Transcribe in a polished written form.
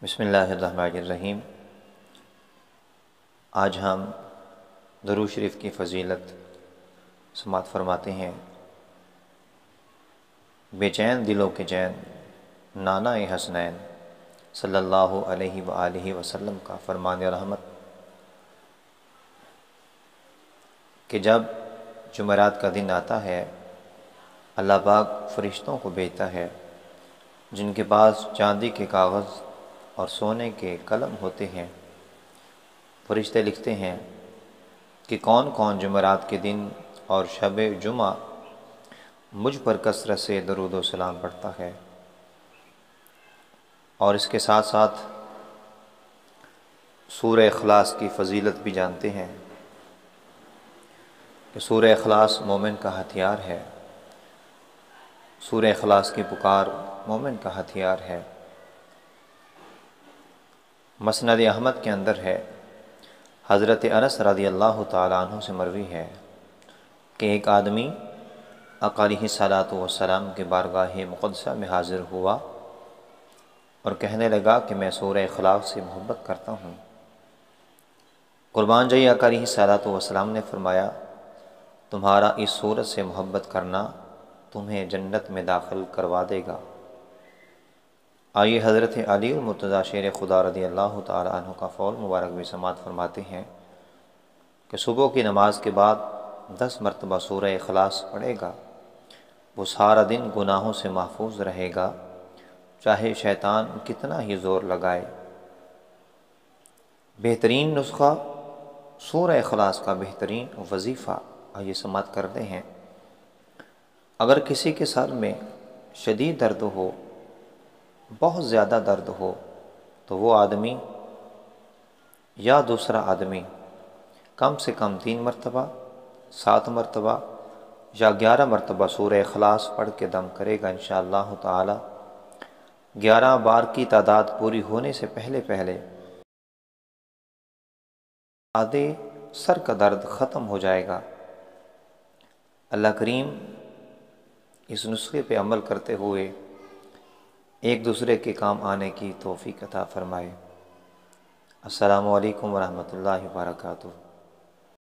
بسم اللہ الرحمن الرحیم۔ آج ہم درود شریف کی فضیلت سماعت فرماتے ہیں۔ بے چین دلوں کے چین نانا حسنین صلی اللہ علیہ وآلہ وسلم کا فرمان رحمت کہ جب جمعرات کا دن آتا ہے، اللہ پاک فرشتوں کو بھیجتا ہے جن کے پاس چاندی کے کاغذ اور سونے کے قلم ہوتے ہیں۔ فرشتے لکھتے ہیں کہ کون کون جمعرات کے دن اور شب جمعہ مجھ پر کثرت سے درود و سلام پڑھتا ہے، اور اس کے ساتھ ساتھ سورہ اخلاص کی فضیلت بھی جانتے ہیں کہ سورہ اخلاص مومن کا ہتھیار ہے۔ سورہ اخلاص کی پکار مومن کا ہتھیار ہے۔ مسند احمد کے اندر ہے، حضرت انس رضی اللہ تعالیٰ عنہ سے مروی ہے کہ ایک آدمی آقا علیہ الصلاۃ والسلام کے بارگاہ مقدسہ میں حاضر ہوا اور کہنے لگا کہ میں سورہ اخلاص سے محبت کرتا ہوں۔ قربان جائی آقا علیہ الصلاۃ والسلام نے فرمایا، تمہارا اس سورت سے محبت کرنا تمہیں جنت میں داخل کروا دے گا۔ آئیے حضرت علی المرتضیٰ شیر خدا رضی اللہ تعالیٰ عنہ کا قول مبارک بھی سماعت فرماتے ہیں کہ صبح کی نماز کے بعد 10 مرتبہ سورہ اخلاص پڑھے گا، وہ سارا دن گناہوں سے محفوظ رہے گا، چاہے شیطان کتنا ہی زور لگائے۔ بہترین نسخہ سورہ اخلاص کا بہترین وظیفہ آئیے سماعت کرتے ہیں۔ اگر کسی کے سر میں شدید درد ہو، بہت زیادہ درد ہو، تو وہ آدمی یا دوسرا آدمی کم سے کم 3 مرتبہ، 7 مرتبہ یا 11 مرتبہ سورہ اخلاص پڑھ کے دم کرے گا انشاءاللہ تعالی۔ 11 بار کی تعداد پوری ہونے سے پہلے پہلے آدھے سر کا درد ختم ہو جائے گا۔ اللہ کریم اس نسخے پہ عمل کرتے ہوئے ایک دوسرے کے کام آنے کی توفیق عطا فرمائے۔ السلام علیکم ورحمۃ اللہ وبرکاتہ۔